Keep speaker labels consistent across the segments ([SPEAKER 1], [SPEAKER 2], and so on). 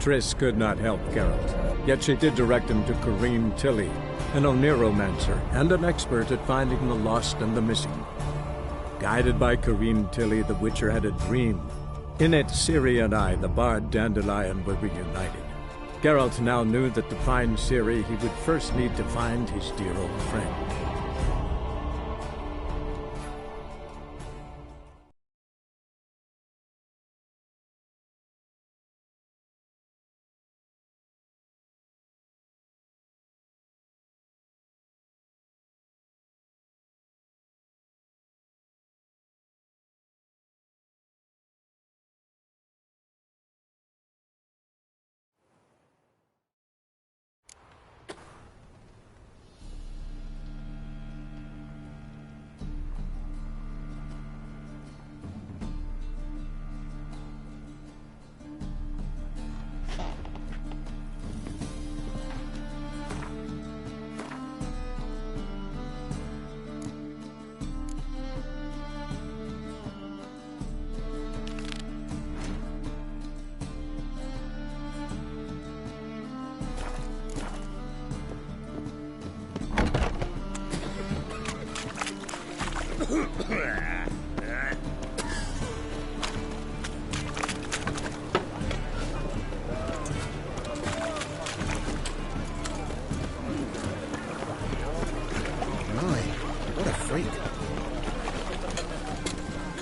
[SPEAKER 1] Triss could not help Geralt, yet she did direct him to Kareem Tilly, an Oniromancer and an expert at finding the lost and the missing. Guided by Kareem Tilly, the Witcher had a dream. In it, Ciri and I, the bard Dandelion, were reunited. Geralt now knew that to find Ciri, he would first need to find his dear old friend.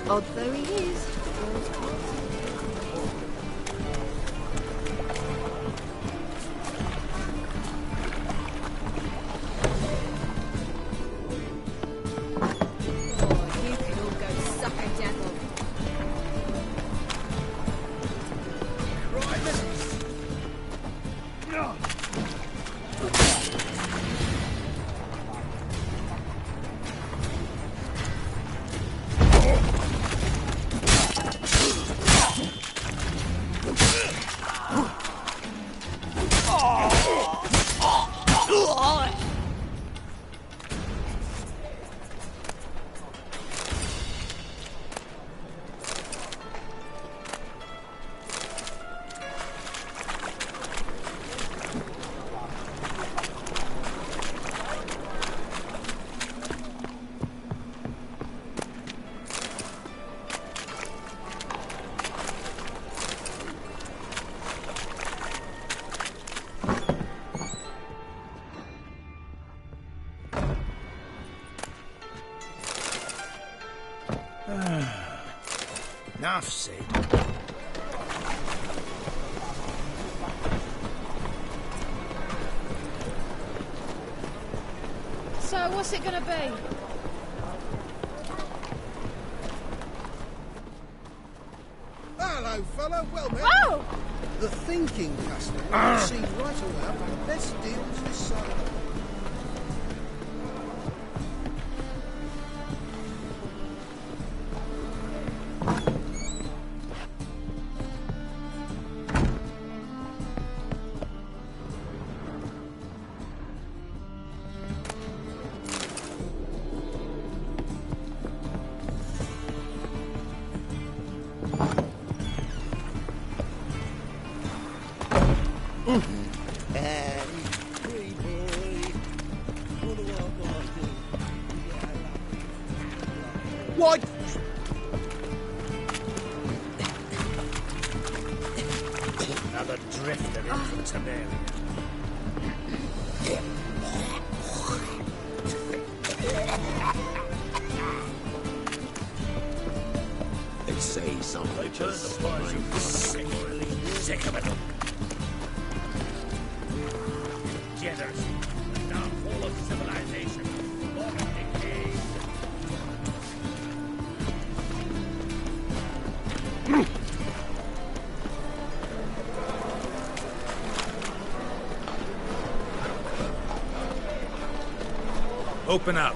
[SPEAKER 2] Odd though he is.
[SPEAKER 3] Enough said.
[SPEAKER 4] So, what's it gonna be?
[SPEAKER 3] Hello, fella. Well met.
[SPEAKER 4] Oh!
[SPEAKER 3] The thinking customer will see right away up the best deals this side of the world. What? Another drifter in from Tamaria.
[SPEAKER 5] They say something just
[SPEAKER 3] Sick of it. Jitters. The downfall of civilization. Decay.
[SPEAKER 6] Open up.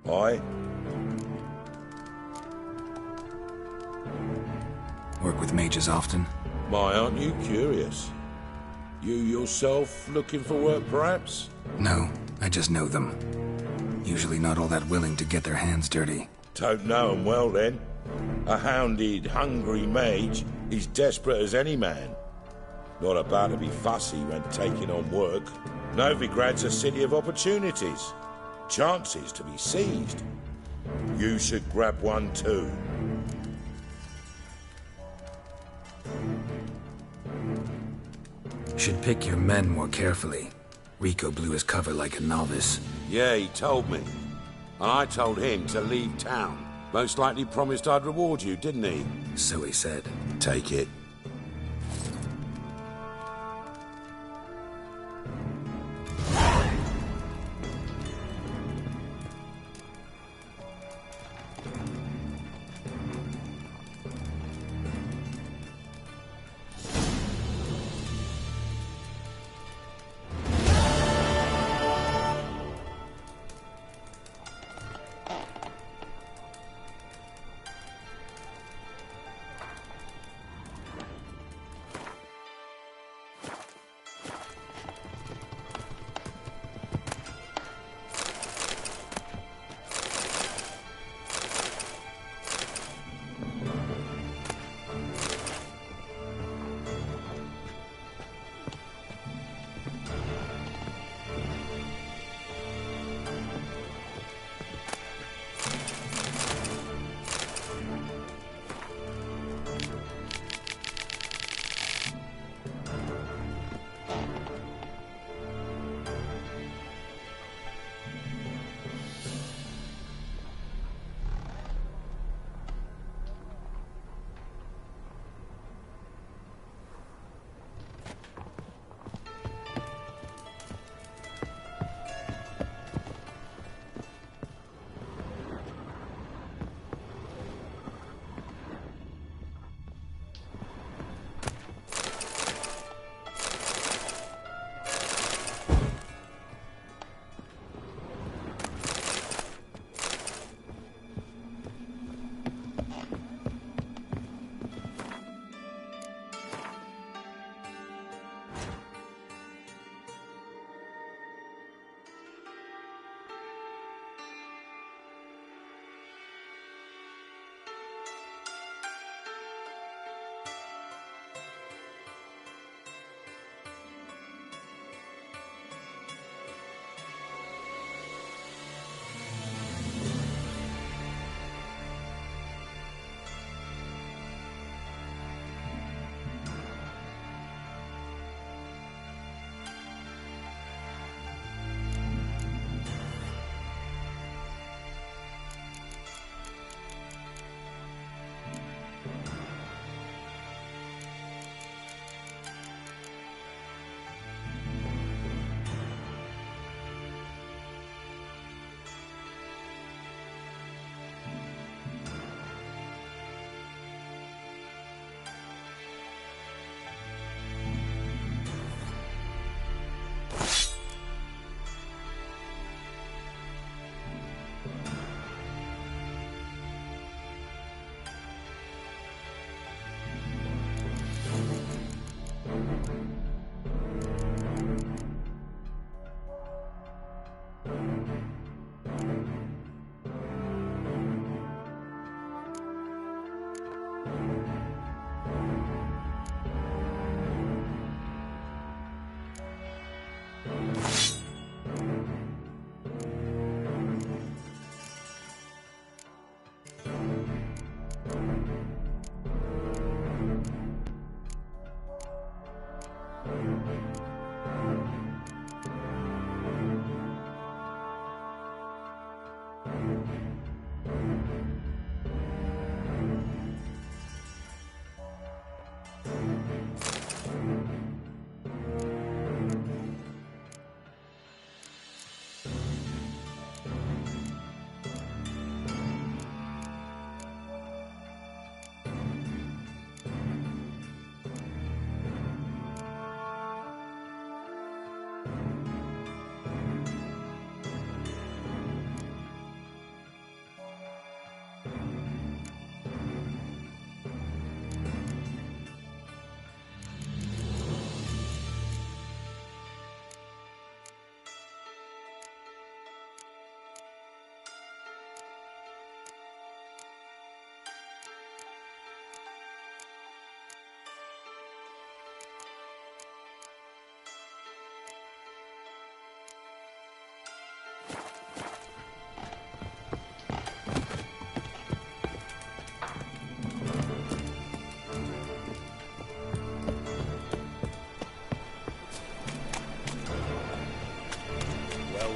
[SPEAKER 5] Boy?
[SPEAKER 7] Work with me.
[SPEAKER 6] mages often?
[SPEAKER 5] My, aren't you curious? You yourself looking for work, perhaps?
[SPEAKER 6] No, I just know them. Usually not all that willing to get their hands dirty.
[SPEAKER 5] Don't know 'em well, then. A hounded, hungry mage is desperate as any man. Not about to be fussy when taking on work. Novigrad's a city of opportunities. Chances to be seized. You should grab one too.
[SPEAKER 6] Should pick your men more carefully. Rico blew his cover like a novice.
[SPEAKER 5] Yeah, he told me. And I told him to leave town. Most likely promised I'd reward you, didn't he?
[SPEAKER 6] So he said.
[SPEAKER 5] Take it.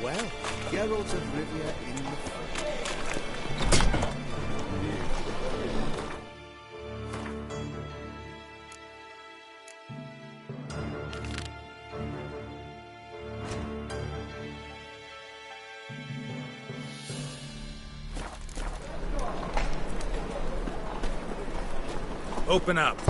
[SPEAKER 3] Well, Geralt of Rivia in the
[SPEAKER 7] Open up.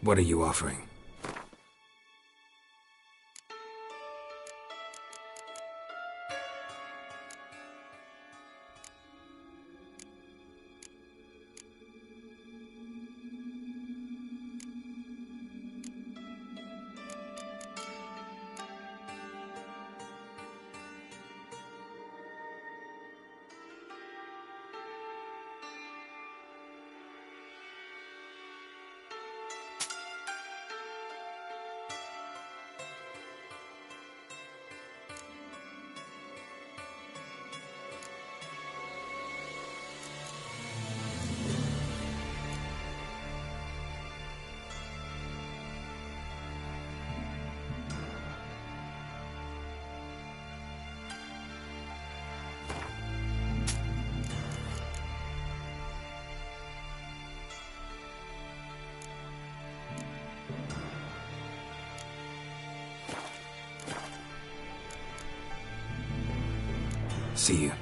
[SPEAKER 6] What are you offering? See you.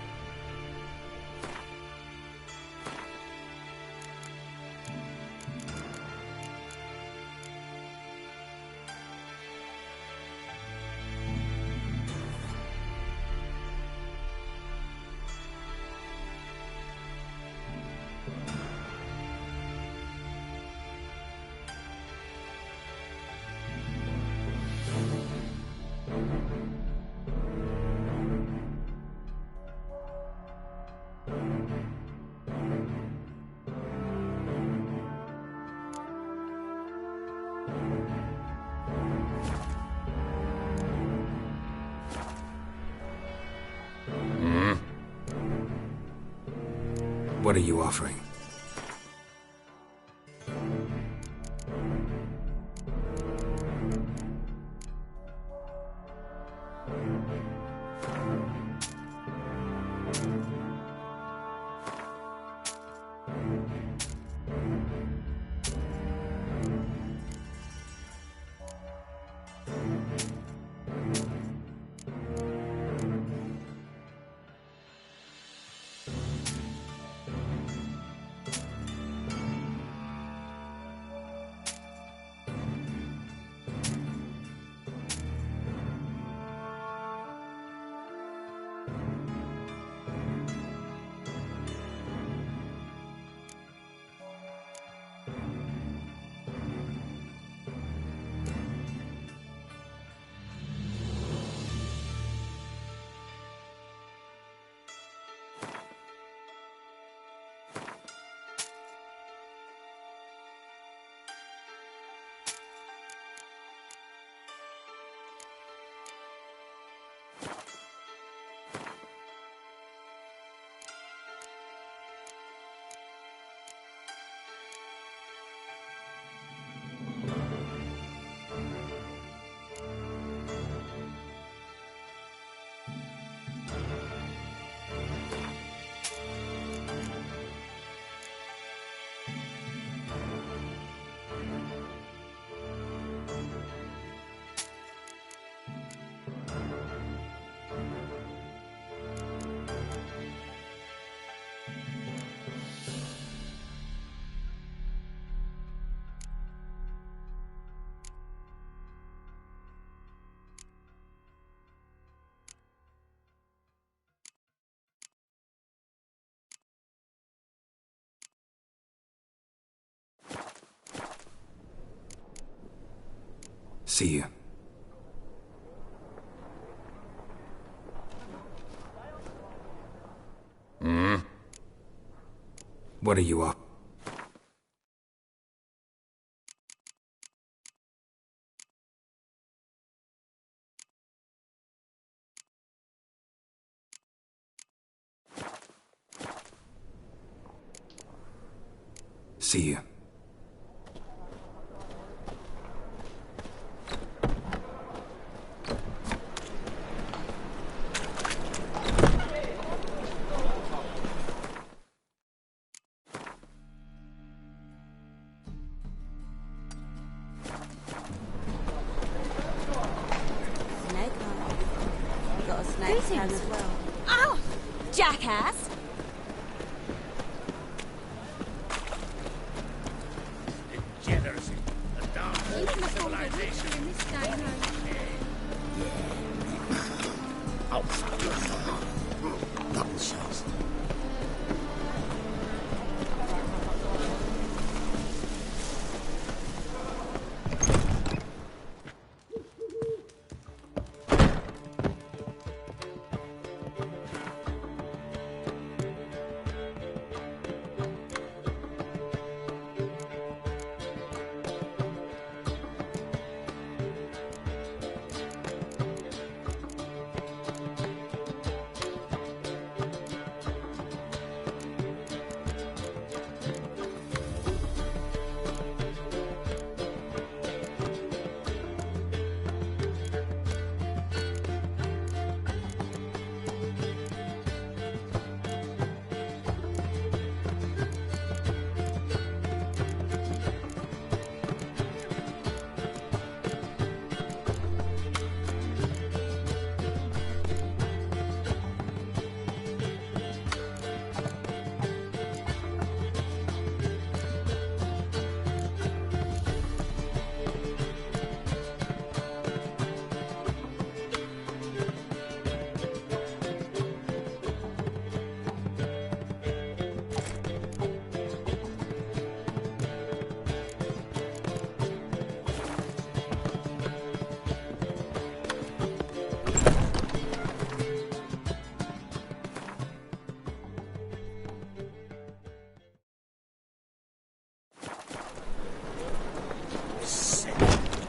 [SPEAKER 6] What are you offering? See you. What are you up? See you.
[SPEAKER 7] As well. Ow! Jackass!
[SPEAKER 5] Degeneracy. A dark civilization.
[SPEAKER 7] In this day and age.
[SPEAKER 3] Double shots.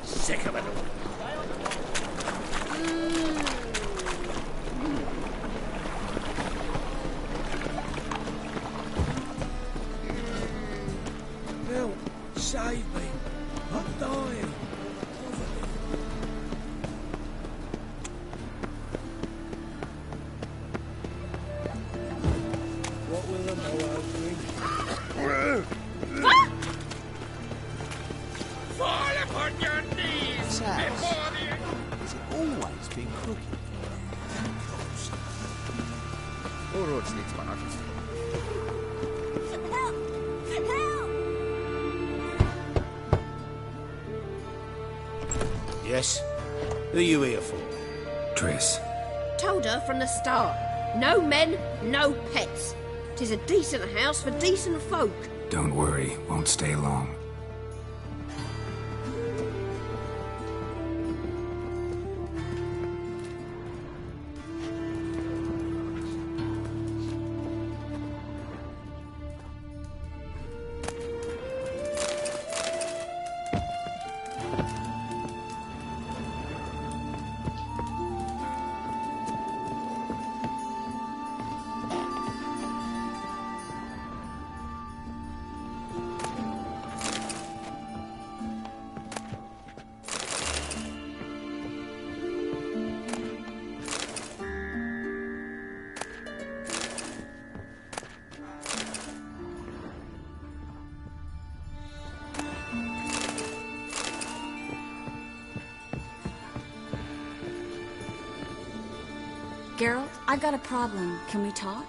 [SPEAKER 5] Sick of it all.
[SPEAKER 3] Help! Save me! I'm dying! What will the Moa bring?
[SPEAKER 5] Fall upon your knees before the...
[SPEAKER 3] Has it always been crooked?
[SPEAKER 8] All roads lead to Anarchy.
[SPEAKER 7] Help! Help!
[SPEAKER 3] Yes? Who are you here for?
[SPEAKER 6] Triss.
[SPEAKER 2] Told her from the start. No men, no pets. 'Tis a decent house for decent folk.
[SPEAKER 6] Don't worry, won't stay long.
[SPEAKER 7] Geralt, I've got a problem. Can we talk?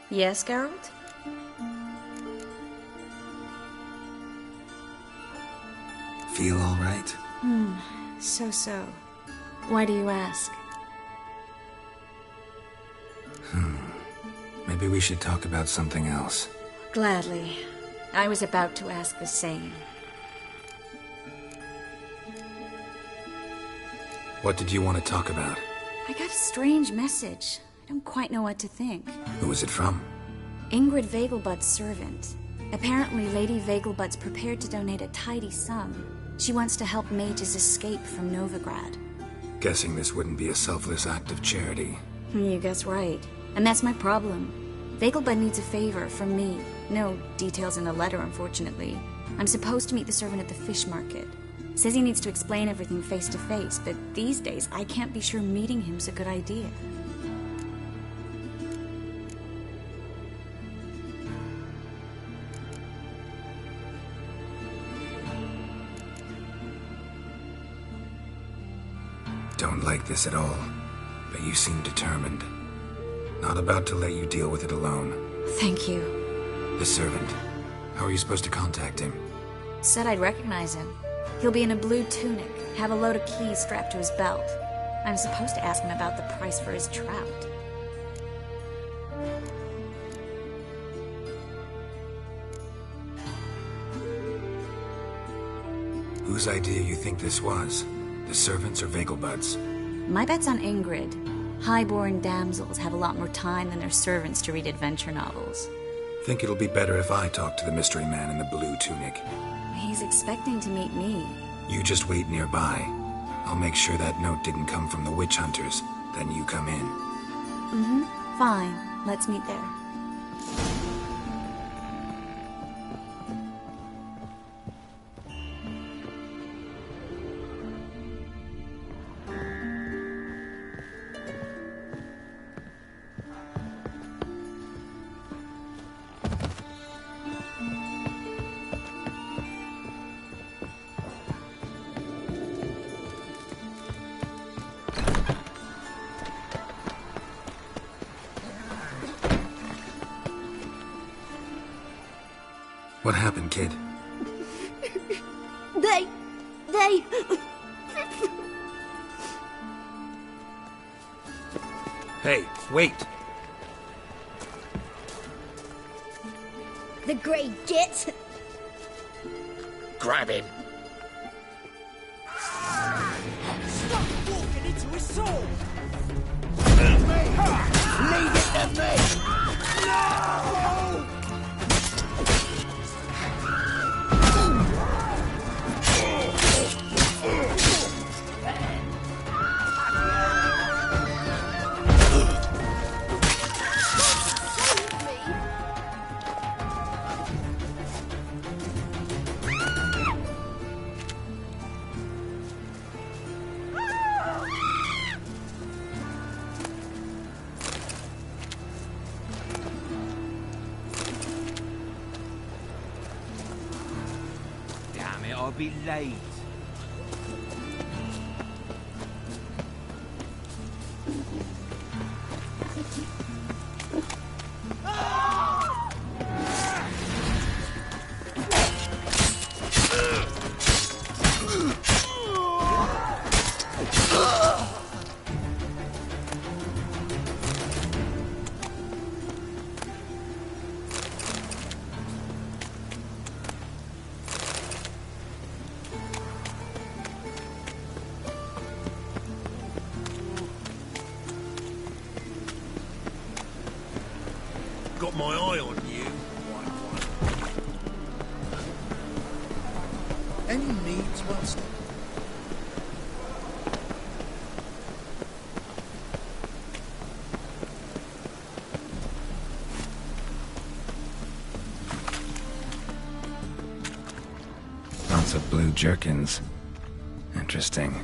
[SPEAKER 7] Yes, Geralt?
[SPEAKER 6] Feel all right?
[SPEAKER 7] So. Why do you ask?
[SPEAKER 6] Maybe we should talk about something else.
[SPEAKER 7] Gladly. I was about to ask the same.
[SPEAKER 6] What did you want to talk about?
[SPEAKER 7] I got a strange message. I don't quite know what to think.
[SPEAKER 6] Who was it from?
[SPEAKER 7] Ingrid Vegelbud's servant. Apparently, Lady Vegelbud's prepared to donate a tidy sum. She wants to help mages escape from Novigrad.
[SPEAKER 6] Guessing this wouldn't be a selfless act of charity.
[SPEAKER 7] You guess right. And that's my problem. Vegelbud needs a favor from me. No details in the letter, unfortunately. I'm supposed to meet the servant at the fish market. Says he needs to explain everything face to face, but these days I can't be sure meeting him's a good idea.
[SPEAKER 6] Don't like this at all, but you seem determined. Not about to let you deal with it alone.
[SPEAKER 7] Thank you.
[SPEAKER 6] The servant. How are you supposed to contact him?
[SPEAKER 7] Said I'd recognize him. He'll be in a blue tunic, have a load of keys strapped to his belt. I'm supposed to ask him about the price for his trout.
[SPEAKER 6] Whose idea you think this was? The servants or Vegelbud's?
[SPEAKER 7] My bet's on Ingrid. Highborn damsels have a lot more time than their servants to read adventure novels.
[SPEAKER 6] Think it'll be better if I talk to the mystery man in the blue tunic.
[SPEAKER 7] He's expecting to meet me.
[SPEAKER 6] You just wait nearby. I'll make sure that note didn't come from the witch hunters. Then you come in.
[SPEAKER 7] Mm-hmm. Fine. Let's meet there.
[SPEAKER 6] What happened, kid?
[SPEAKER 2] They...
[SPEAKER 6] Hey, wait!
[SPEAKER 2] The Grey Git.
[SPEAKER 5] Grab him.
[SPEAKER 3] Stop walking into his sword! Leave it to me! No!
[SPEAKER 8] Damn it, I'll be late.
[SPEAKER 3] Got my eye on you. Any needs must.
[SPEAKER 6] Lots of blue jerkins. Interesting.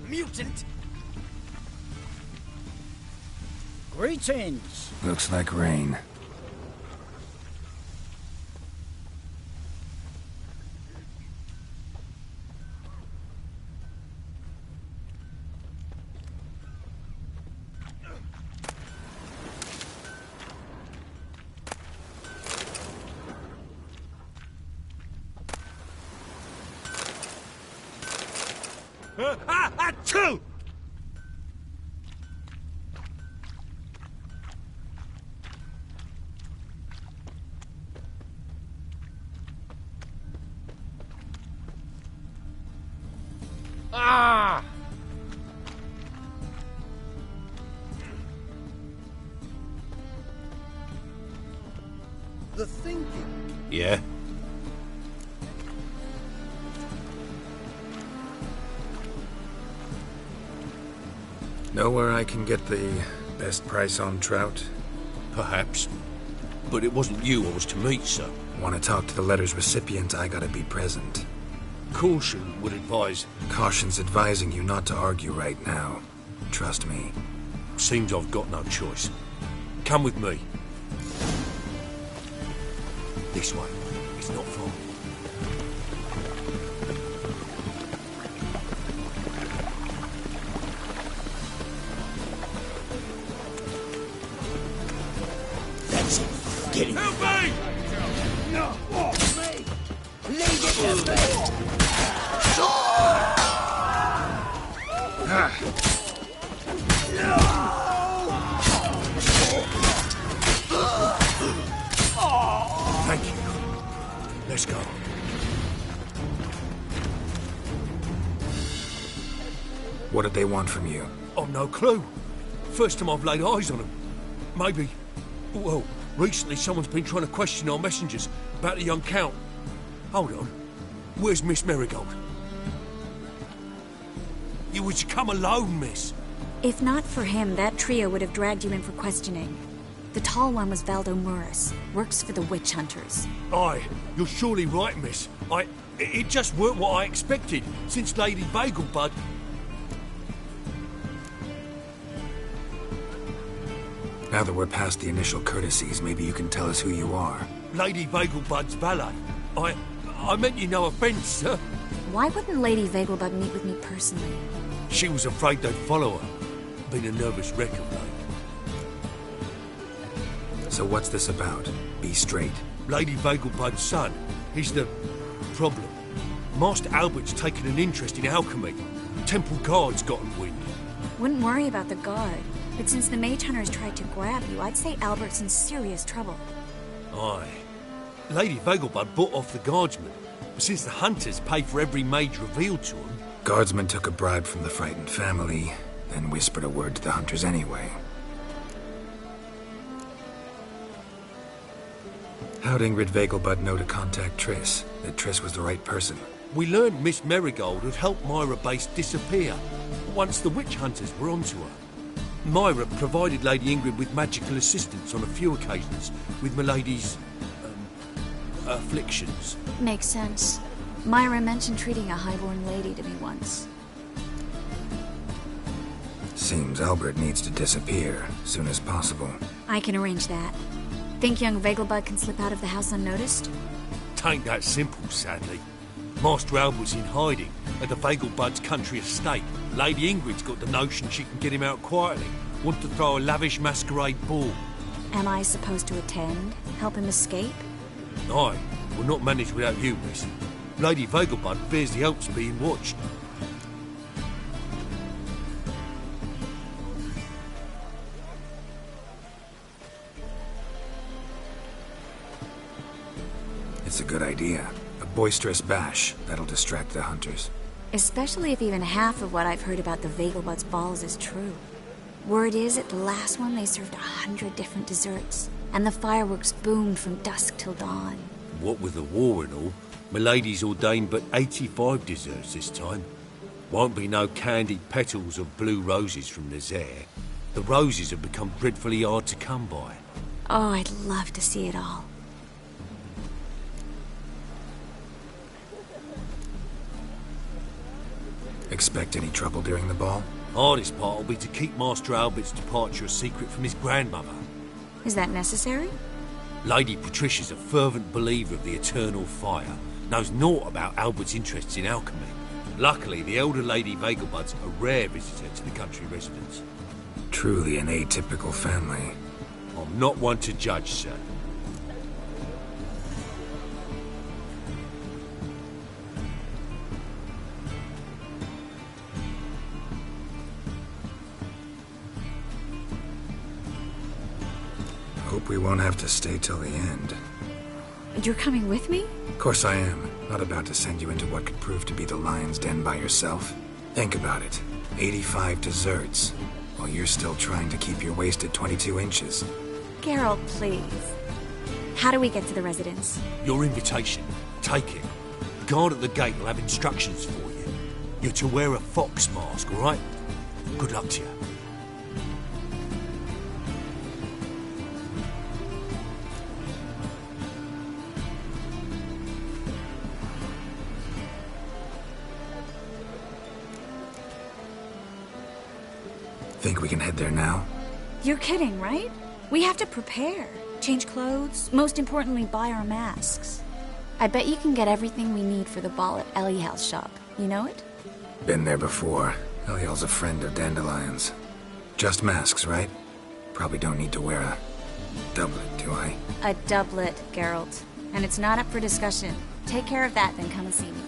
[SPEAKER 3] Mutant! Greetings!
[SPEAKER 6] Looks like rain.
[SPEAKER 3] Achoo!
[SPEAKER 8] Ah!
[SPEAKER 9] Yeah?
[SPEAKER 6] Know where I can get the best price on trout?
[SPEAKER 9] Perhaps. But it wasn't you I was to meet, sir.
[SPEAKER 6] Want to talk to the letter's recipient, I gotta be present.
[SPEAKER 9] Caution would advise...
[SPEAKER 6] Caution's advising you not to argue right now. Trust me.
[SPEAKER 9] Seems I've got no choice. Come with me. This way. It's not far.
[SPEAKER 5] That's it. Get him.
[SPEAKER 9] Help me!
[SPEAKER 3] No, me. Leave it to me.
[SPEAKER 9] Thank you. Let's go.
[SPEAKER 6] What did they want from you?
[SPEAKER 9] I've no clue. First time I've laid eyes on them. Maybe... Well, recently someone's been trying to question our messengers about the young Count. Hold on. Where's Miss Marigold? You would come alone, miss.
[SPEAKER 7] If not for him, that trio would have dragged you in for questioning. The tall one was Valdo Murris, works for the witch hunters.
[SPEAKER 9] Aye, you're surely right, miss. It just weren't what I expected, since Lady Bagelbud...
[SPEAKER 6] Now that we're past the initial courtesies, maybe you can tell us who you are.
[SPEAKER 9] Lady Bagelbud's valet. I meant you no offence, sir.
[SPEAKER 7] Why wouldn't Lady Vegelbud meet with me personally?
[SPEAKER 9] She was afraid they'd follow her. Been a nervous wreck of late.
[SPEAKER 6] So what's this about? Be straight.
[SPEAKER 9] Lady Vegelbud's son. He's the... problem. Master Albert's taken an interest in alchemy. Temple Guard's gotten wind.
[SPEAKER 7] Wouldn't worry about the guard, but since the mage hunters tried to grab you, I'd say Albert's in serious trouble.
[SPEAKER 9] Aye. Lady Vegelbud bought off the guardsman, but since the hunters pay for every mage revealed to them...
[SPEAKER 6] Guardsman took a bribe from the frightened family, then whispered a word to the hunters anyway. How'd Ingrid Vegelbud know to contact Triss? That Triss was the right person?
[SPEAKER 9] We learned Miss Marigold had helped Myra Base disappear once the witch hunters were onto her. Myra provided Lady Ingrid with magical assistance on a few occasions with Milady's... afflictions.
[SPEAKER 7] Makes sense. Myra mentioned treating a highborn lady to me once.
[SPEAKER 6] Seems Albert needs to disappear, soon as possible.
[SPEAKER 7] I can arrange that. Think young Vegelbud can slip out of the house unnoticed?
[SPEAKER 9] Tain't that simple, sadly. Master Albert's in hiding at the Vegelbud's country estate. Lady Ingrid's got the notion she can get him out quietly. Want to throw a lavish masquerade ball.
[SPEAKER 7] Am I supposed to attend? Help him escape?
[SPEAKER 9] Aye, we'll not manage without you, miss. Lady Vegelbud fears the Alps being watched.
[SPEAKER 6] It's a good idea. A boisterous bash. That'll distract the hunters.
[SPEAKER 7] Especially if even half of what I've heard about the Vegelbud's balls is true. Word is, at the last one they served 100 different desserts, and the fireworks boomed from dusk till dawn.
[SPEAKER 9] What with the war and all, Milady's ordained but 85 desserts this time. Won't be no candied petals of blue roses from Nazaire. The roses have become dreadfully hard to come by.
[SPEAKER 7] Oh, I'd love to see it all.
[SPEAKER 6] Expect any trouble during the ball?
[SPEAKER 9] Hardest part will be to keep Master Albert's departure a secret from his grandmother.
[SPEAKER 7] Is that necessary?
[SPEAKER 9] Lady Patricia's a fervent believer of the eternal fire. Knows naught about Albert's interests in alchemy. Luckily, the elder Lady Vegelbud's a rare visitor to the country residence.
[SPEAKER 6] Truly an atypical family.
[SPEAKER 9] I'm not one to judge, sir.
[SPEAKER 6] Hope we won't have to stay till the end.
[SPEAKER 7] You're coming with me?
[SPEAKER 6] Of course I am. Not about to send you into what could prove to be the lion's den by yourself. Think about it. 85 desserts, while you're still trying to keep your waist at 22 inches.
[SPEAKER 7] Geralt, please. How do we get to the residence?
[SPEAKER 9] Your invitation. Take it. The guard at the gate will have instructions for you. You're to wear a fox mask, all right? Good luck to you.
[SPEAKER 6] Think we can head there now?
[SPEAKER 7] You're kidding, right? We have to prepare. Change clothes. Most importantly, buy our masks. I bet you can get everything we need for the ball at Eliel's shop. You know it?
[SPEAKER 6] Been there before. Eliel's a friend of Dandelion's. Just masks, right? Probably don't need to wear a doublet, do I?
[SPEAKER 7] A doublet, Geralt. And it's not up for discussion. Take care of that, then come and see me.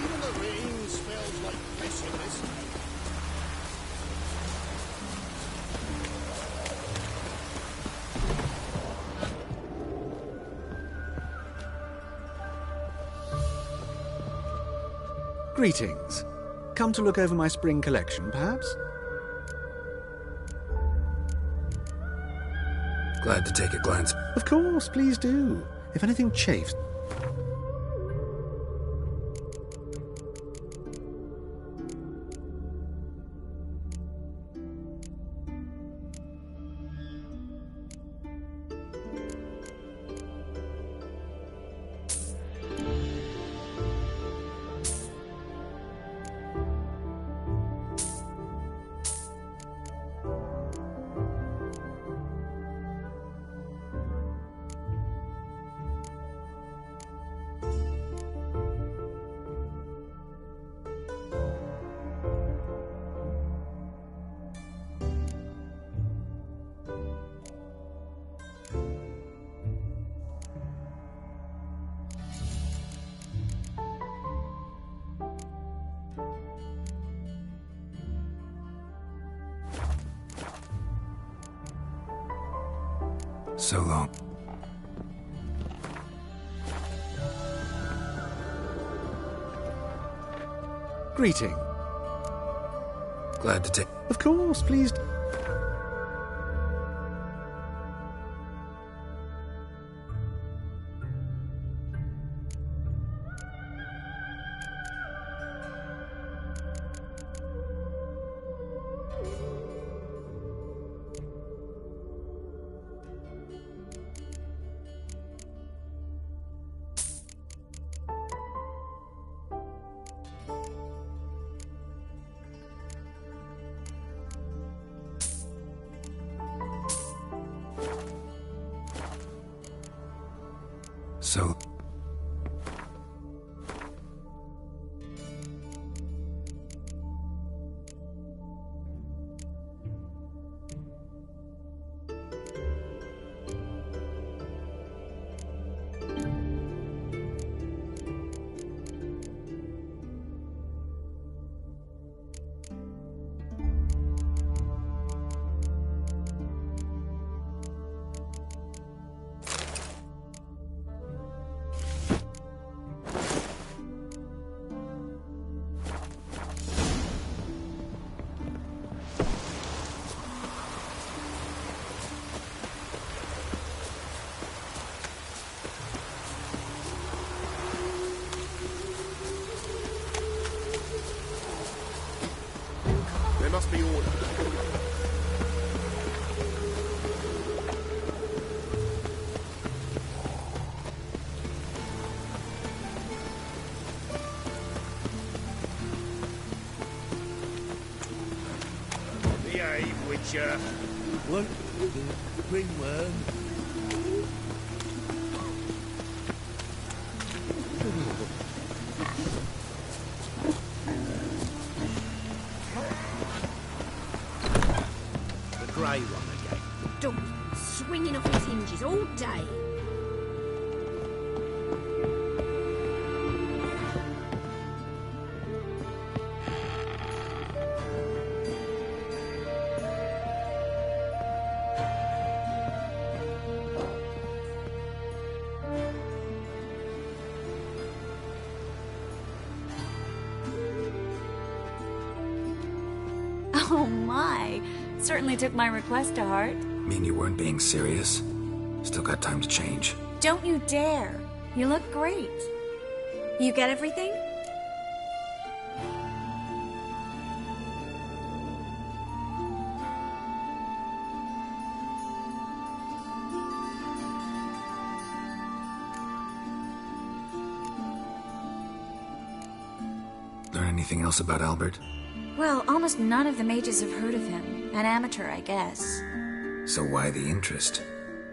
[SPEAKER 3] Even the rain smells like piss in this.
[SPEAKER 10] Greetings. Come to look over my spring collection, perhaps?
[SPEAKER 6] Glad to take a glance.
[SPEAKER 10] Of course, please do. If anything chafes...
[SPEAKER 6] So long.
[SPEAKER 10] Greeting.
[SPEAKER 6] Glad to take...
[SPEAKER 10] Of course, please...
[SPEAKER 6] So...
[SPEAKER 9] Butcher. What? Ringworm. The grey one again.
[SPEAKER 2] Dog swinging off his hinges all day.
[SPEAKER 7] Oh my! Certainly took my request to heart.
[SPEAKER 6] Mean you weren't being serious? Still got time to change.
[SPEAKER 7] Don't you dare! You look great. You get everything?
[SPEAKER 6] Learn anything else about Albert?
[SPEAKER 7] Well, almost none of the mages have heard of him. An amateur, I guess.
[SPEAKER 6] So why the interest?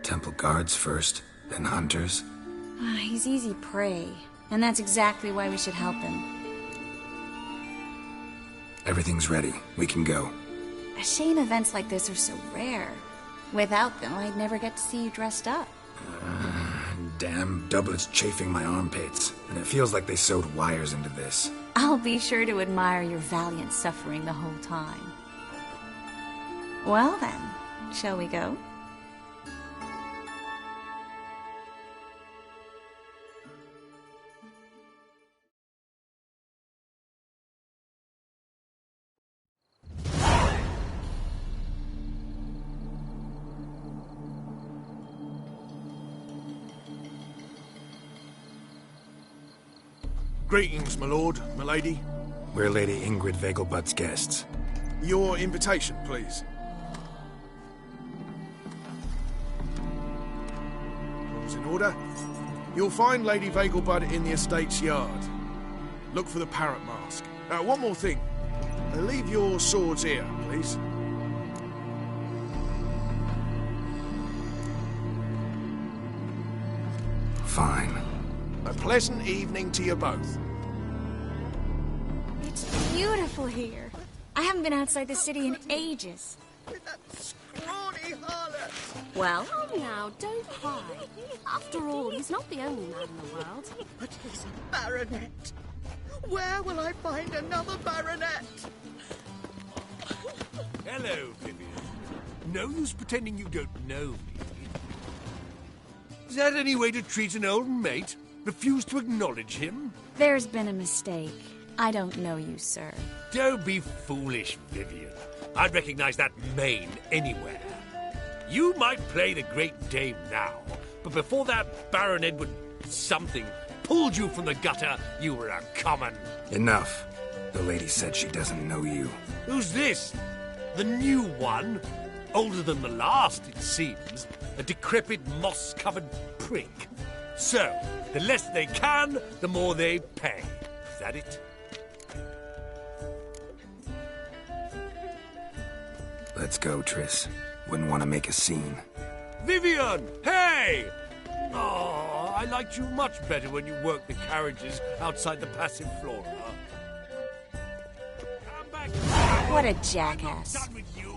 [SPEAKER 6] Temple guards first, then hunters?
[SPEAKER 7] He's easy prey, and that's exactly why we should help him.
[SPEAKER 6] Everything's ready. We can go.
[SPEAKER 7] A shame events like this are so rare. Without them, I'd never get to see you dressed up.
[SPEAKER 6] Damn doublet's chafing my armpits, and it feels like they sewed wires into this.
[SPEAKER 7] I'll be sure to admire your valiant suffering the whole time. Well then, shall we go?
[SPEAKER 11] Greetings, my lord, my lady.
[SPEAKER 6] We're Lady Ingrid Vegelbud's guests.
[SPEAKER 11] Your invitation, please. All's in order. You'll find Lady Vegelbud in the estate's yard. Look for the parrot mask. One more thing. Leave your swords here, please.
[SPEAKER 6] Fine.
[SPEAKER 11] A pleasant evening to you both.
[SPEAKER 7] It's beautiful here. I haven't been outside the city in ages.
[SPEAKER 3] That scrawny harlot!
[SPEAKER 7] Well?
[SPEAKER 2] Oh, now, don't cry. After all, he's not the only man in the world.
[SPEAKER 3] But he's a baronet. Where will I find another baronet?
[SPEAKER 9] Hello, Vivian. No use pretending you don't know me. Is that any way to treat an old mate? Refuse to acknowledge him?
[SPEAKER 7] There's been a mistake. I don't know you, sir.
[SPEAKER 9] Don't be foolish, Vivian. I'd recognize that mane anywhere. You might play the great dame now, but before that Baron Edward something pulled you from the gutter, you were a common.
[SPEAKER 6] Enough. The lady said she doesn't know you.
[SPEAKER 9] Who's this? The new one? Older than the last, it seems. A decrepit, moss-covered prick. So, the less they can, the more they pay. Is that it?
[SPEAKER 6] Let's go, Triss. Wouldn't want to make a scene.
[SPEAKER 9] Vivian! Hey! Oh, I liked you much better when you worked the carriages outside the passive flora. Come back.
[SPEAKER 7] What a jackass.
[SPEAKER 9] I'm not done with you.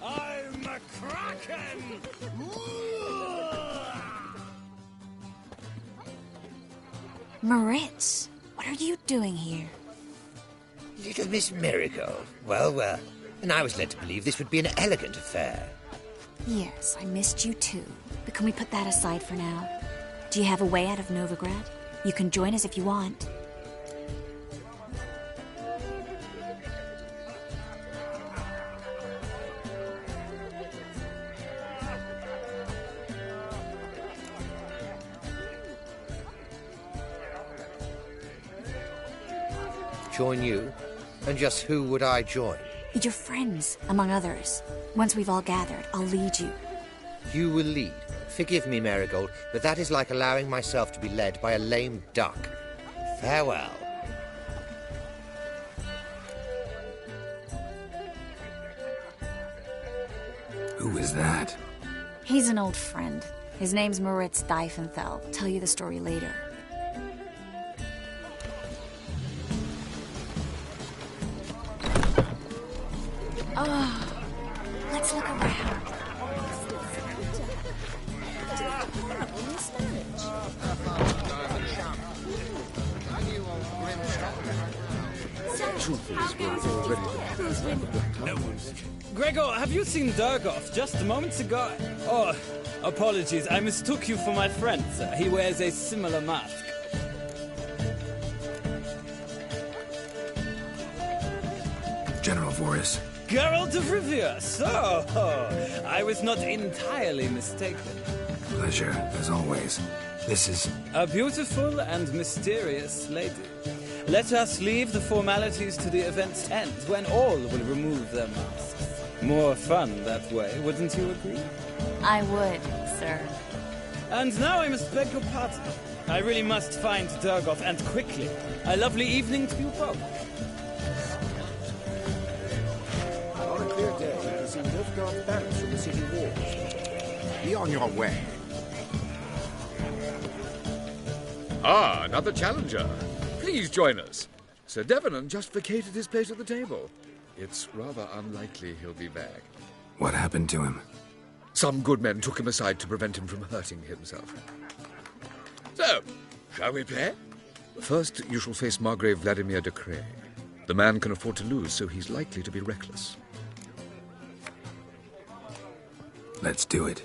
[SPEAKER 9] I'm a kraken!
[SPEAKER 7] Moritz, what are you doing here?
[SPEAKER 12] Little Miss Miracle. Well, well. And I was led to believe this would be an elegant affair.
[SPEAKER 7] Yes, I missed you too. But can we put that aside for now? Do you have a way out of Novigrad? You can join us if you want.
[SPEAKER 12] Join you? And just who would I join?
[SPEAKER 7] Your friends, among others. Once we've all gathered, I'll lead you.
[SPEAKER 12] You will lead. Forgive me, Marigold, but that is like allowing myself to be led by a lame duck. Farewell.
[SPEAKER 6] Who is that?
[SPEAKER 7] He's an old friend. His name's Moritz Diefenthal. Tell you the story later. Oh, let's look around.
[SPEAKER 13] Gregor, have you seen Durgoff just moments ago? Oh, apologies, I mistook you for my friend, sir. He wears a similar mask.
[SPEAKER 6] General Voris.
[SPEAKER 13] Geralt of Rivia, so I was not entirely mistaken.
[SPEAKER 6] Pleasure, as always. This is...
[SPEAKER 13] a beautiful and mysterious lady. Let us leave the formalities to the event's end, when all will remove their masks. More fun that way, wouldn't you agree?
[SPEAKER 7] I would, sir.
[SPEAKER 13] And now I must beg your pardon. I really must find Durgoff, and quickly. A lovely evening to you both.
[SPEAKER 14] On a clear day, you can see Nilfgaard's banners from the city walls. Be on your way.
[SPEAKER 8] Ah, another challenger. Please join us. Sir Devenant just vacated his place at the table. It's rather unlikely he'll be back.
[SPEAKER 6] What happened to him?
[SPEAKER 8] Some good men took him aside to prevent him from hurting himself. So, shall we play? First, you shall face Margrave Vladimir de Cray. The man can afford to lose, so he's likely to be reckless.
[SPEAKER 6] Let's do it.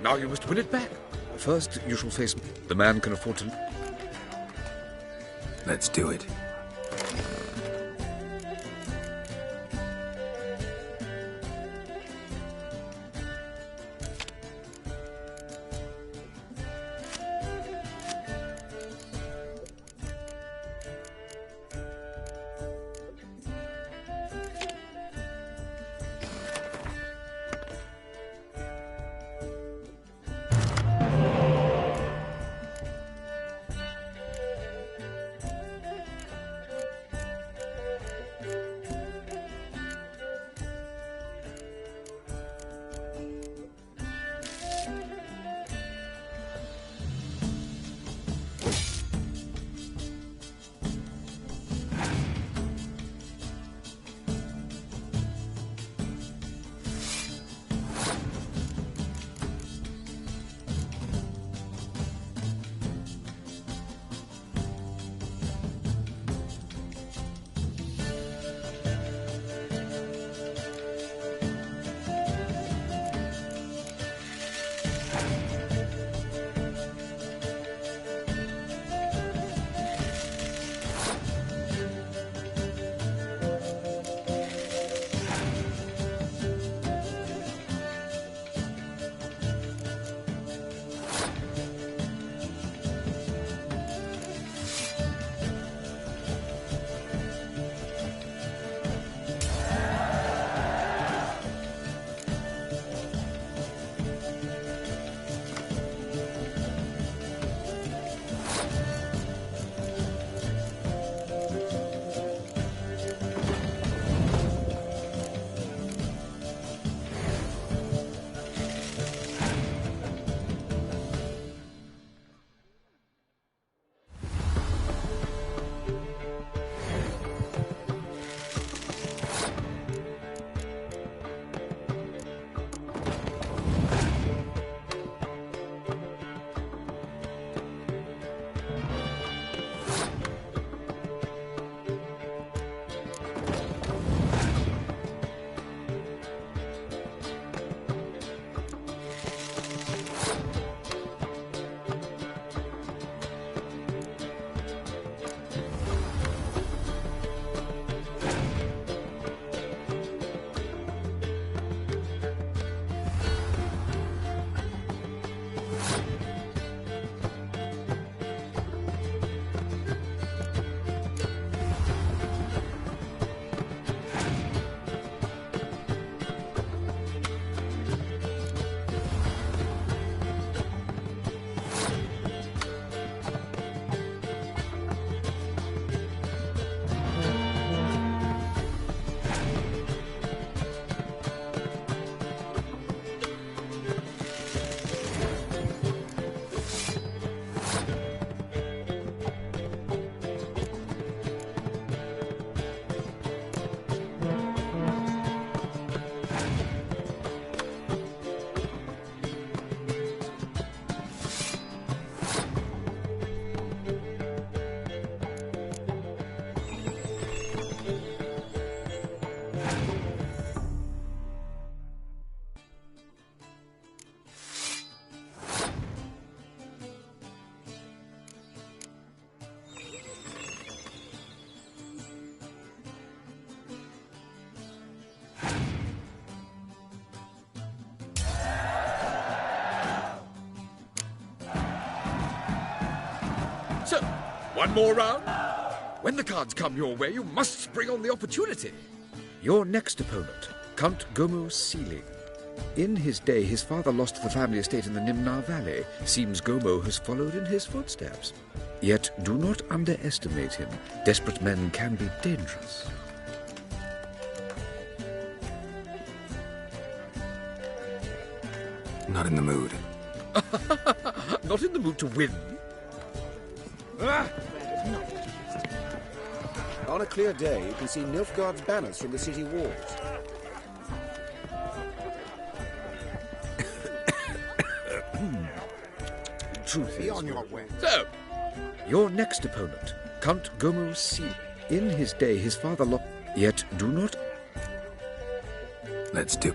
[SPEAKER 8] Now you must win it back. First, you shall face... The man can afford to...
[SPEAKER 6] Let's do it.
[SPEAKER 8] So, one more round. When the cards come your way, you must spring on the opportunity. Your next opponent, Count Gomo Sealing. In his day, his father lost the family estate in the Nimnar Valley. Seems Gomo has followed in his footsteps. Yet, do not underestimate him. Desperate men can be dangerous.
[SPEAKER 6] Not in the mood.
[SPEAKER 8] Not in the mood to win.
[SPEAKER 14] On a clear day, you can see Nilfgaard's banners from the city walls.
[SPEAKER 8] Truth
[SPEAKER 14] Be
[SPEAKER 8] is,
[SPEAKER 14] on your way.
[SPEAKER 8] So, your next opponent, Count Gomo Sealing. In his day, his father lost. Yet, do not.
[SPEAKER 6] Let's do.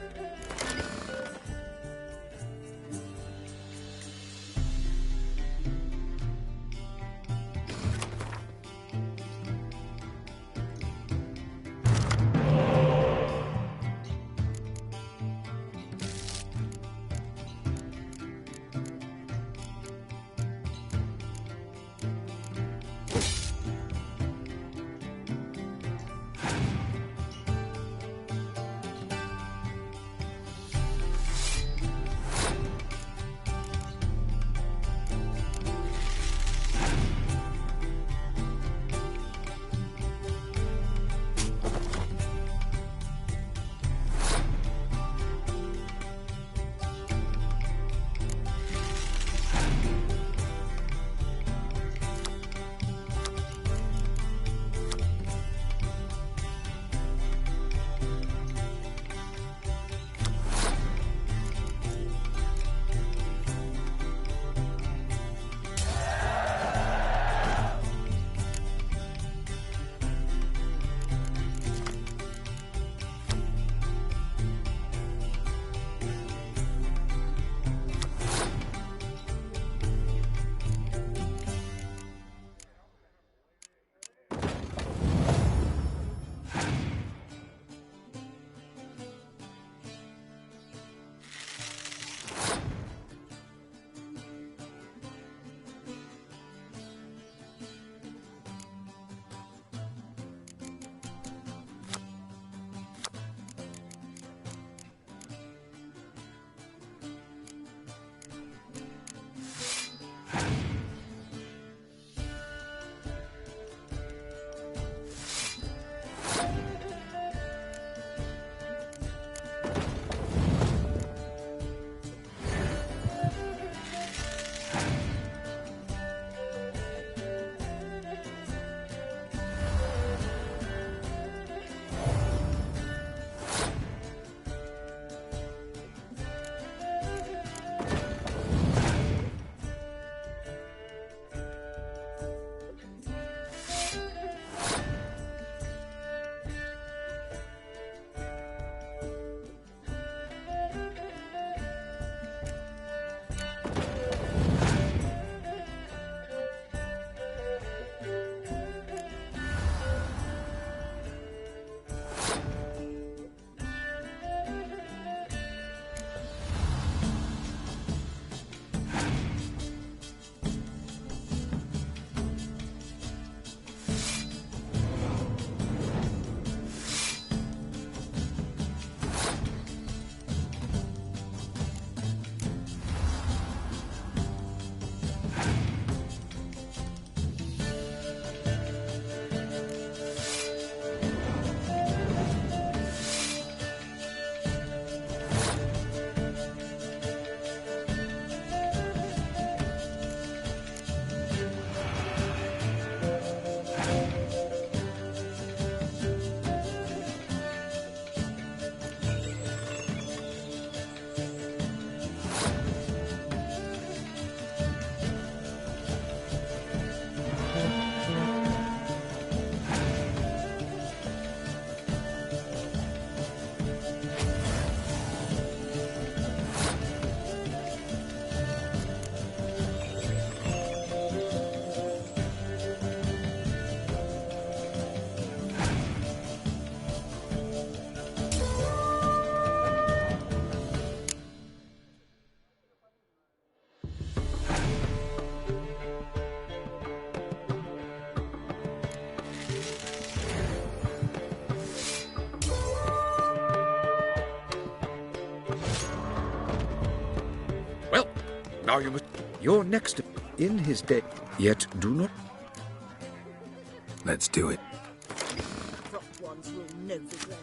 [SPEAKER 8] Now you must... You're next in his day, yet do not...
[SPEAKER 6] Let's do it.
[SPEAKER 15] Cropped ones will know the bread.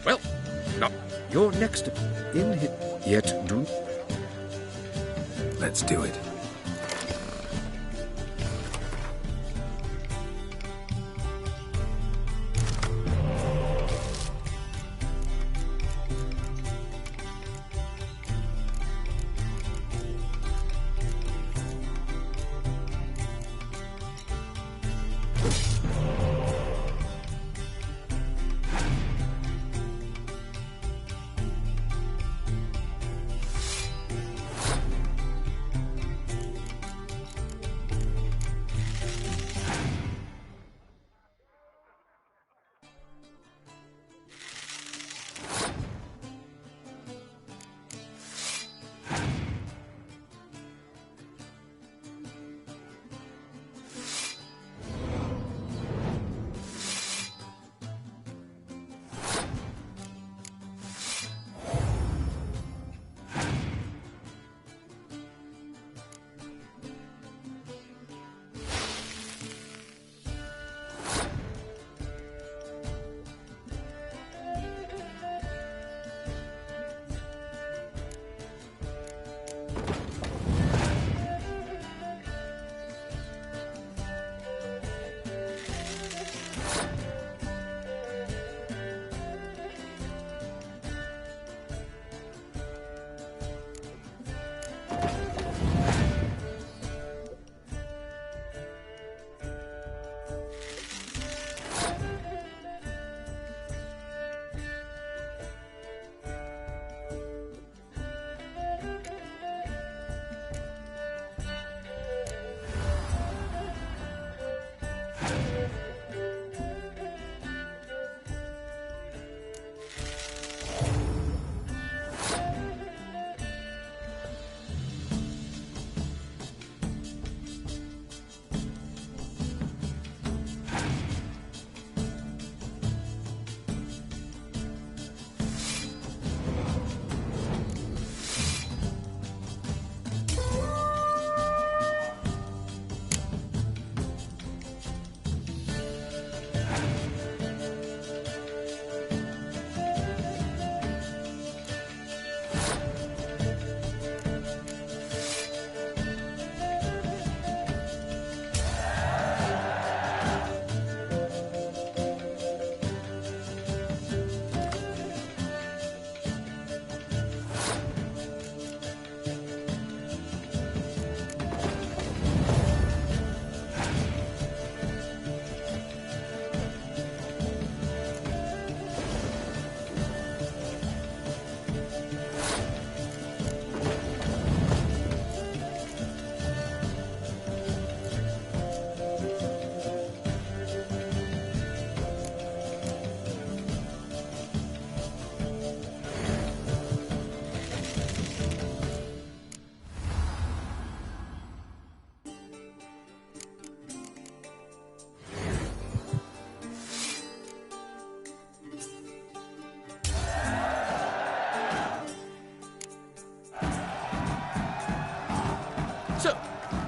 [SPEAKER 8] Well, now you're next in his... Yet do...
[SPEAKER 6] Let's do it.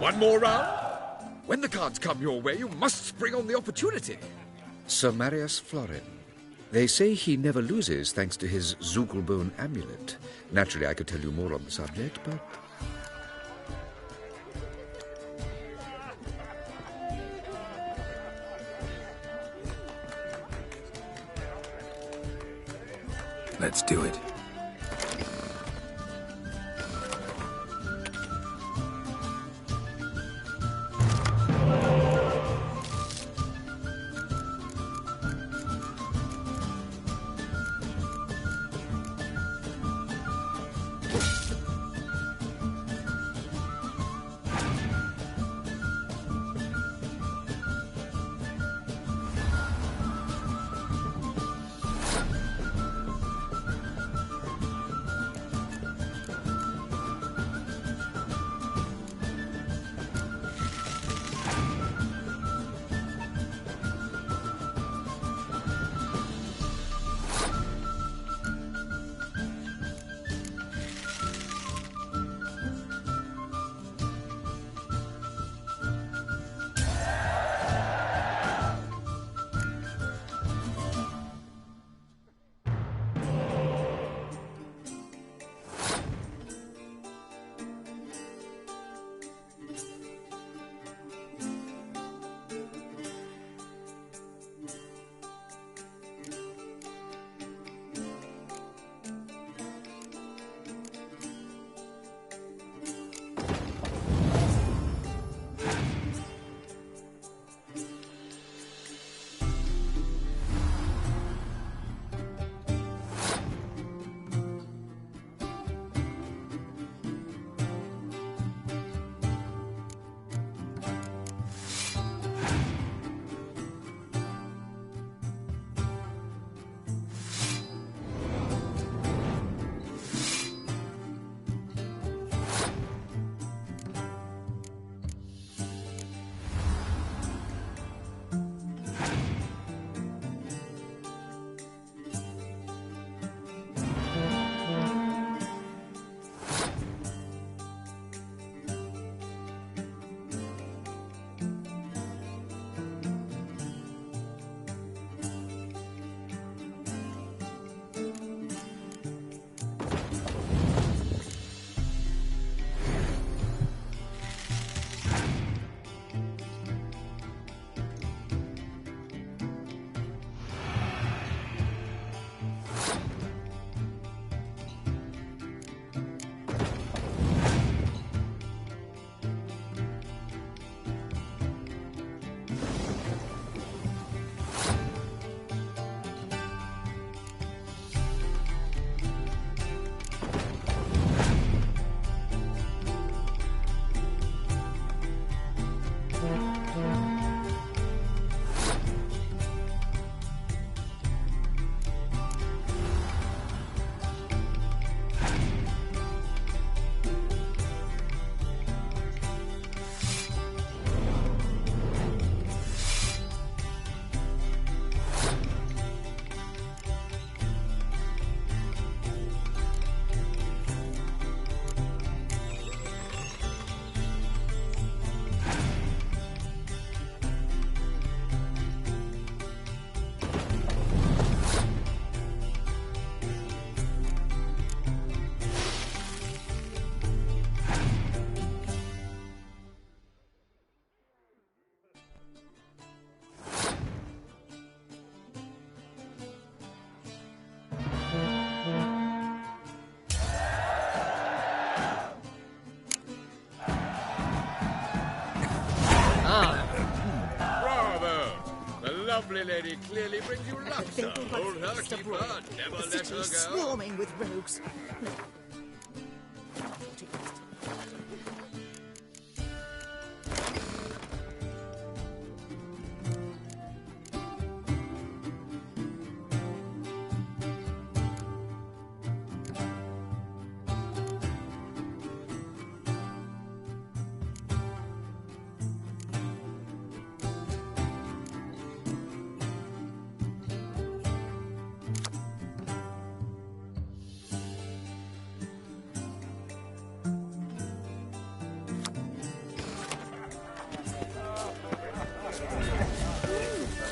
[SPEAKER 8] One more round? When the cards come your way, you must spring on the opportunity. Sir Marius Florin. They say he never loses thanks to his Zugelbone amulet. Naturally, I could tell you more on the subject, but...
[SPEAKER 6] Let's do it.
[SPEAKER 8] lovely lady clearly brings you luck, sir. Hold her, keep her, never let her go.
[SPEAKER 15] Swarming with rogues.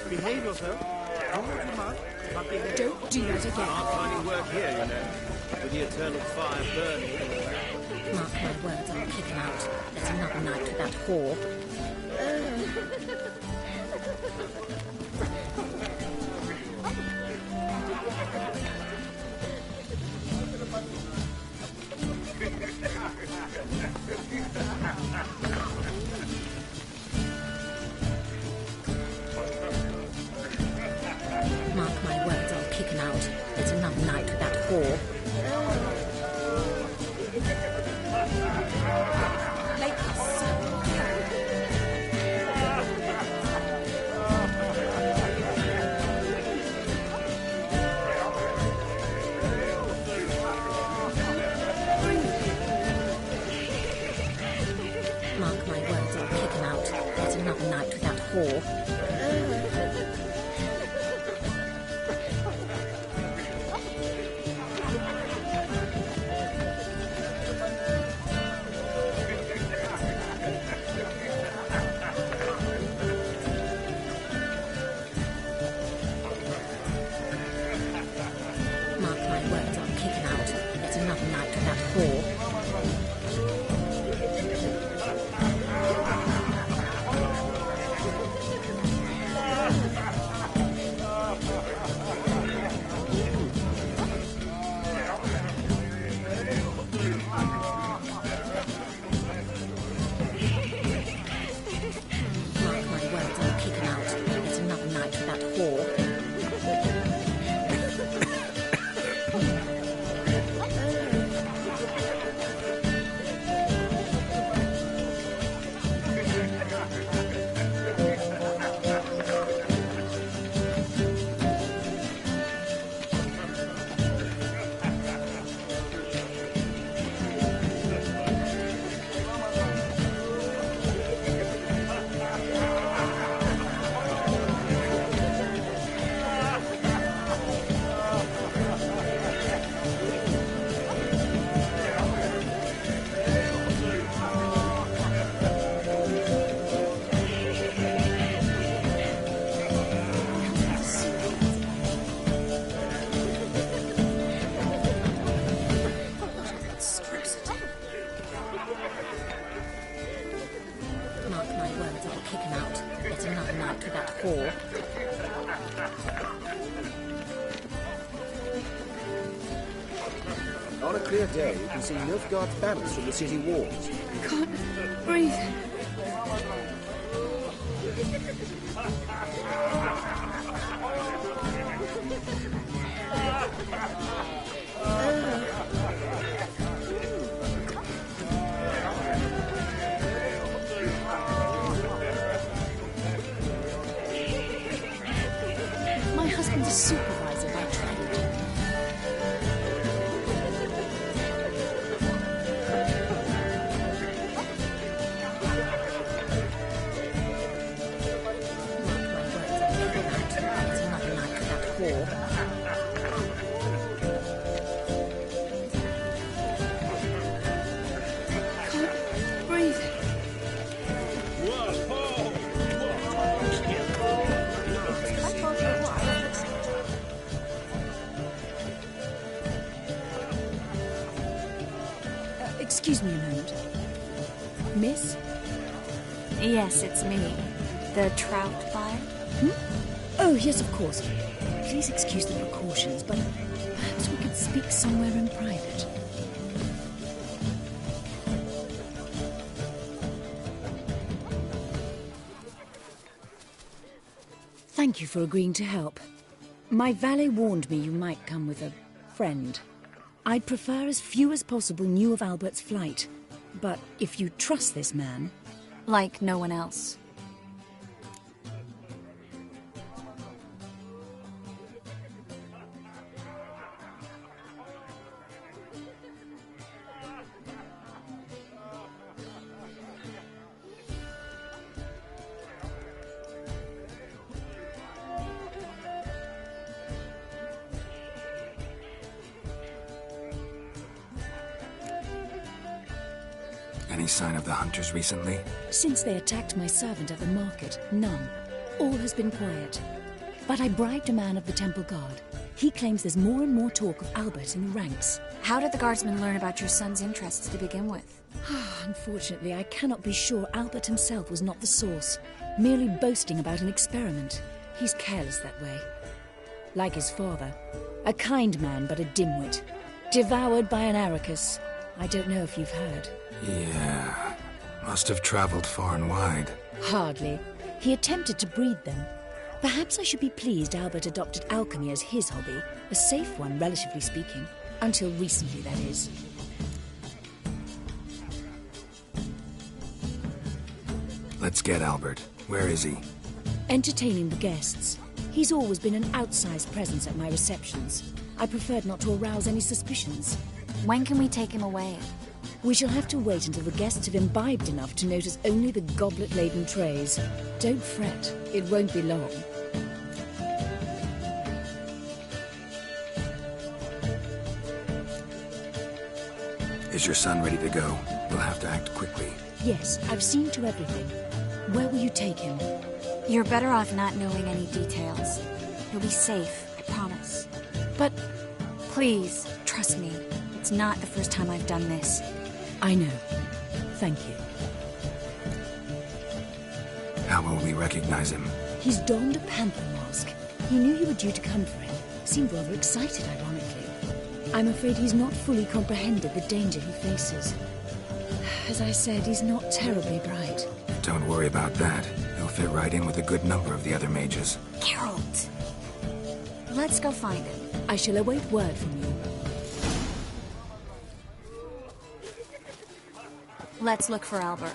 [SPEAKER 3] Behave yourself.
[SPEAKER 15] Don't do that again.
[SPEAKER 16] Hard finding work here, you know, with the eternal fire burning.
[SPEAKER 15] Mark my words, I'll kick him out. There's another night with that whore. Mark my words, I'll kick him out. There's another night with that whore. Mark my words, I'll kick him out. There's another night with that whore. Mark my words, I'll kick him out. There's another night with that whore. Mark my words, I'll kick him out. There's another night with that whore. Mark my words, I'll kick him out. There's another night with that whore.
[SPEAKER 14] On a clear day, you can see Nilfgaard's banners from the city walls.
[SPEAKER 15] Can't breathe. My husband's a supervisor by trade. There's another night with that whore. Can't breathe. Excuse me a moment. Miss?
[SPEAKER 7] Yes, it's me. The trout buyer?
[SPEAKER 15] Oh, yes, of course. Please excuse the precautions, but perhaps we could speak somewhere in private. Thank you for agreeing to help. My valet warned me you might come with a friend. I'd prefer as few as possible knew of Albert's flight. But if you trust this man...
[SPEAKER 7] Like no one else.
[SPEAKER 6] Any sign of the hunters recently?
[SPEAKER 15] Since they attacked my servant at the market, none. All has been quiet. But I bribed a man of the Temple Guard. He claims there's more and more talk of Albert in the ranks.
[SPEAKER 7] How did the guardsmen learn about your son's interests to begin with?
[SPEAKER 15] Unfortunately, I cannot be sure Albert himself was not the source, merely boasting about an experiment. He's careless that way. Like his father. A kind man, but a dimwit. Devoured by an Arrakis. I don't know if you've heard.
[SPEAKER 6] Yeah. Must have traveled far and wide.
[SPEAKER 15] Hardly. He attempted to breed them. Perhaps I should be pleased Albert adopted alchemy as his hobby. A safe one, relatively speaking. Until recently, that is.
[SPEAKER 6] Let's get Albert. Where is he?
[SPEAKER 15] Entertaining the guests. He's always been an outsized presence at my receptions. I preferred not to arouse any suspicions.
[SPEAKER 7] When can we take him away?
[SPEAKER 15] We shall have to wait until the guests have imbibed enough to notice only the goblet-laden trays. Don't fret, it won't be long.
[SPEAKER 6] Is your son ready to go? We'll have to act quickly.
[SPEAKER 15] Yes, I've seen to everything. Where will you take him?
[SPEAKER 7] You're better off not knowing any details. He'll be safe, I promise.
[SPEAKER 15] But...
[SPEAKER 7] Please, trust me. It's not the first time I've done this.
[SPEAKER 15] I know. Thank you.
[SPEAKER 6] How will we recognize him?
[SPEAKER 15] He's donned a panther mask. He knew you were due to come for him. Seemed rather excited, ironically. I'm afraid he's not fully comprehended the danger he faces. As I said, he's not terribly bright.
[SPEAKER 6] Don't worry about that. He'll fit right in with a good number of the other mages.
[SPEAKER 7] Geralt! Let's go find him.
[SPEAKER 15] I shall await word from you.
[SPEAKER 7] Let's look for Albert.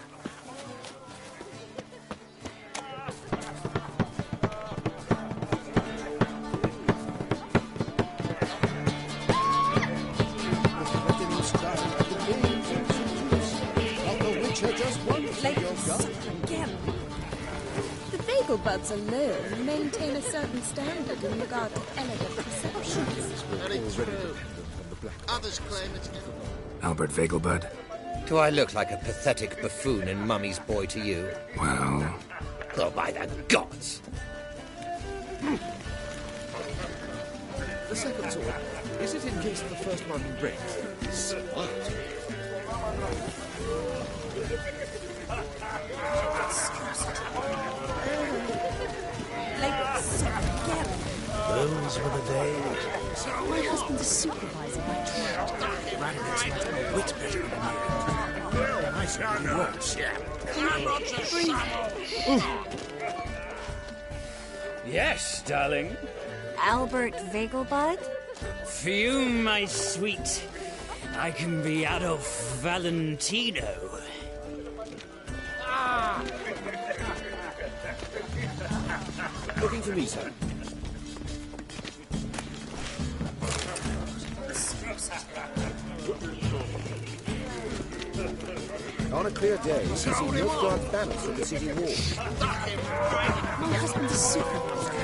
[SPEAKER 17] Buds alone maintain a certain standard in regard to elegant receptions.
[SPEAKER 3] Very true. Others claim it's never...
[SPEAKER 6] Albert Vegelbud?
[SPEAKER 12] Do I look like a pathetic buffoon and Mummy's boy to you?
[SPEAKER 6] Well...
[SPEAKER 12] Oh, by the gods!
[SPEAKER 11] The second sword, is it in case the first one breaks? Smart.
[SPEAKER 14] Those were the days.
[SPEAKER 15] My husband's a supervisor by trade.
[SPEAKER 14] Radicus might have a wit better than you. Well, nice of you words,
[SPEAKER 13] Yes, darling.
[SPEAKER 7] Albert Vegelbud?
[SPEAKER 13] Fume, my sweet. I can be Adolf Valentino.
[SPEAKER 14] Looking for me, sir. On a clear day, you see Nilfgaard's banners from the city walls.
[SPEAKER 15] My husband's a supervisor.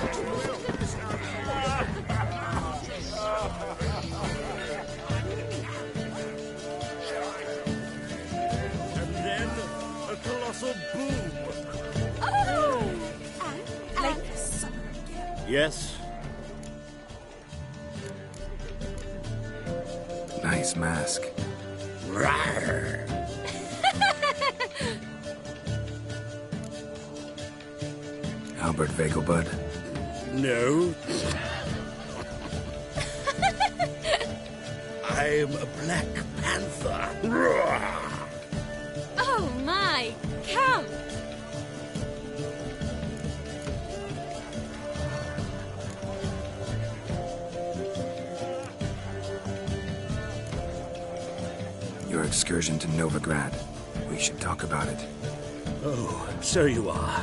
[SPEAKER 14] And then, a colossal boom.
[SPEAKER 17] Oh! Alex.
[SPEAKER 14] Yes?
[SPEAKER 6] Nice mask.
[SPEAKER 12] Rawr!
[SPEAKER 6] Albert Vegelbud?
[SPEAKER 14] No. I'm a Black Panther.
[SPEAKER 17] Oh my, Count!
[SPEAKER 6] Your excursion to Novigrad. We should talk about it.
[SPEAKER 14] Oh, so you are.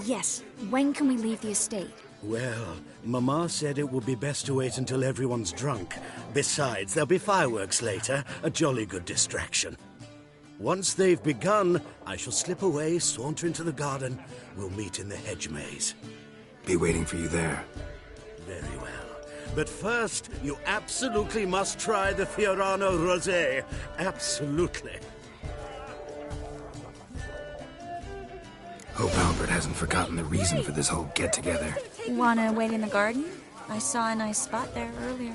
[SPEAKER 7] Yes. When can we leave the estate?
[SPEAKER 14] Well, Mama said it would be best to wait until everyone's drunk. Besides, there'll be fireworks later, a jolly good distraction.
[SPEAKER 18] Once they've begun, I shall slip away, saunter into the garden. We'll meet in the hedge maze.
[SPEAKER 6] Be waiting for you there.
[SPEAKER 18] Very well. But first, you absolutely must try the Fiorano Rosé. Absolutely.
[SPEAKER 6] Hope Albert hasn't forgotten the reason for this whole get-together.
[SPEAKER 7] Wanna wait in the garden? I saw a nice spot there earlier.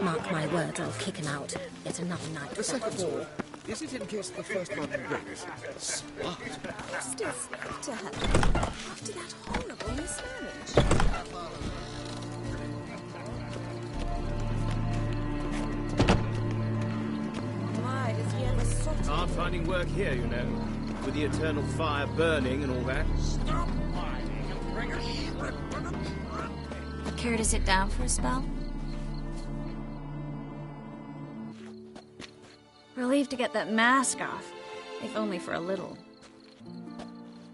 [SPEAKER 17] Mark my words, I'll kick him out. Yet another night.
[SPEAKER 11] The second door. Is it in case the first one breaks? Smart.
[SPEAKER 17] Still speak to her. After that horrible mismarriage. My, does he ever sort of...
[SPEAKER 16] Hard finding work here, you know. With the eternal fire burning and all that.
[SPEAKER 14] Stop whining and bring a shrimp and a crack.
[SPEAKER 7] Care to sit down for a spell? Relieved to get that mask off, if only for a little.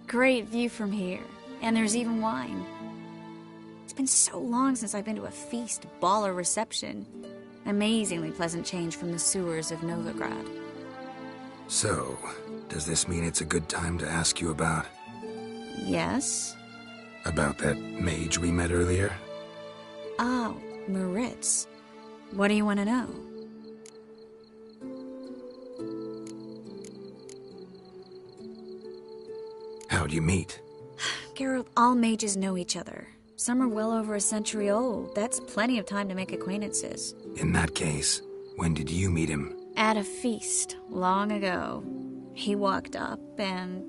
[SPEAKER 7] Great view from here, and there's even wine. It's been so long since I've been to a feast, ball, or reception. Amazingly pleasant change from the sewers of Novigrad.
[SPEAKER 6] So, does this mean it's a good time to ask you about...
[SPEAKER 7] Yes?
[SPEAKER 6] About that mage we met earlier?
[SPEAKER 7] Oh, Maritz. What do you want to know?
[SPEAKER 6] How'd you meet?
[SPEAKER 7] Geralt, all mages know each other. Some are well over a century old. That's plenty of time to make acquaintances.
[SPEAKER 6] In that case, when did you meet him?
[SPEAKER 7] At a feast, long ago. He walked up and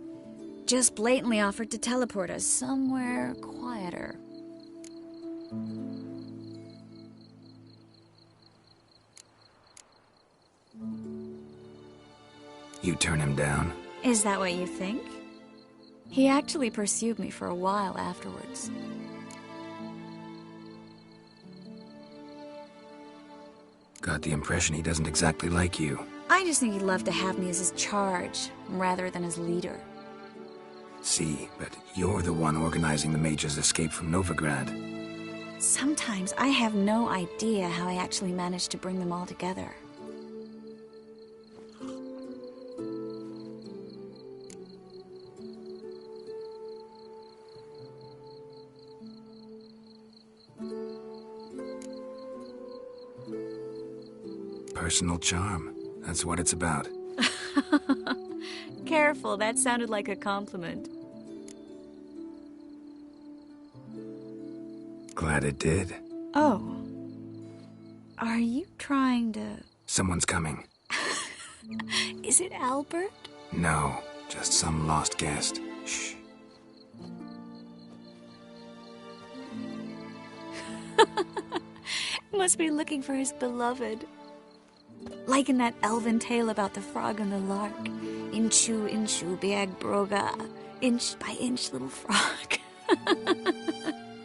[SPEAKER 7] just blatantly offered to teleport us somewhere quieter.
[SPEAKER 6] You turn him down?
[SPEAKER 7] Is that what you think? He actually pursued me for a while afterwards.
[SPEAKER 6] Got the impression he doesn't exactly like you.
[SPEAKER 7] I just think he'd love to have me as his charge, rather than his leader.
[SPEAKER 6] See, but you're the one organizing the mage's escape from Novigrad.
[SPEAKER 7] Sometimes I have no idea how I actually managed to bring them all together.
[SPEAKER 6] Personal charm. That's what it's about.
[SPEAKER 7] Careful, that sounded like a compliment.
[SPEAKER 6] Glad it did.
[SPEAKER 7] Oh. Are you trying to...
[SPEAKER 6] Someone's coming.
[SPEAKER 7] Is it Albert?
[SPEAKER 6] No, just some lost guest. Shh.
[SPEAKER 7] Must be looking for his beloved. Like in that elven tale about the frog and the lark. Inchu, inchu, biag broga. Inch by inch, little frog.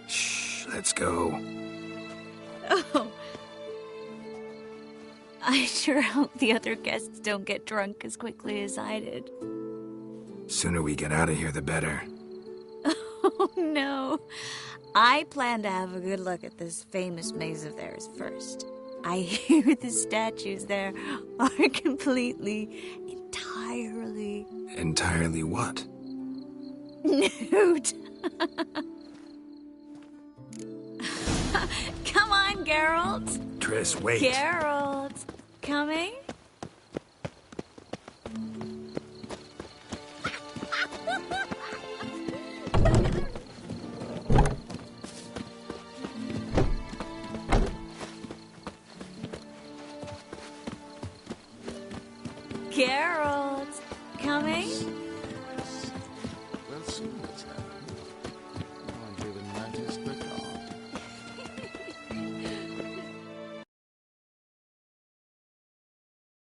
[SPEAKER 6] Shh, let's go.
[SPEAKER 7] Oh. I sure hope the other guests don't get drunk as quickly as I did.
[SPEAKER 6] Sooner we get out of here, the better.
[SPEAKER 7] Oh, no. I plan to have a good look at this famous maze of theirs first. I hear the statues there are completely, entirely...
[SPEAKER 6] Entirely what?
[SPEAKER 7] Nude. Come on, Geralt.
[SPEAKER 6] Triss, wait.
[SPEAKER 7] Geralt. Coming? Geralt, coming?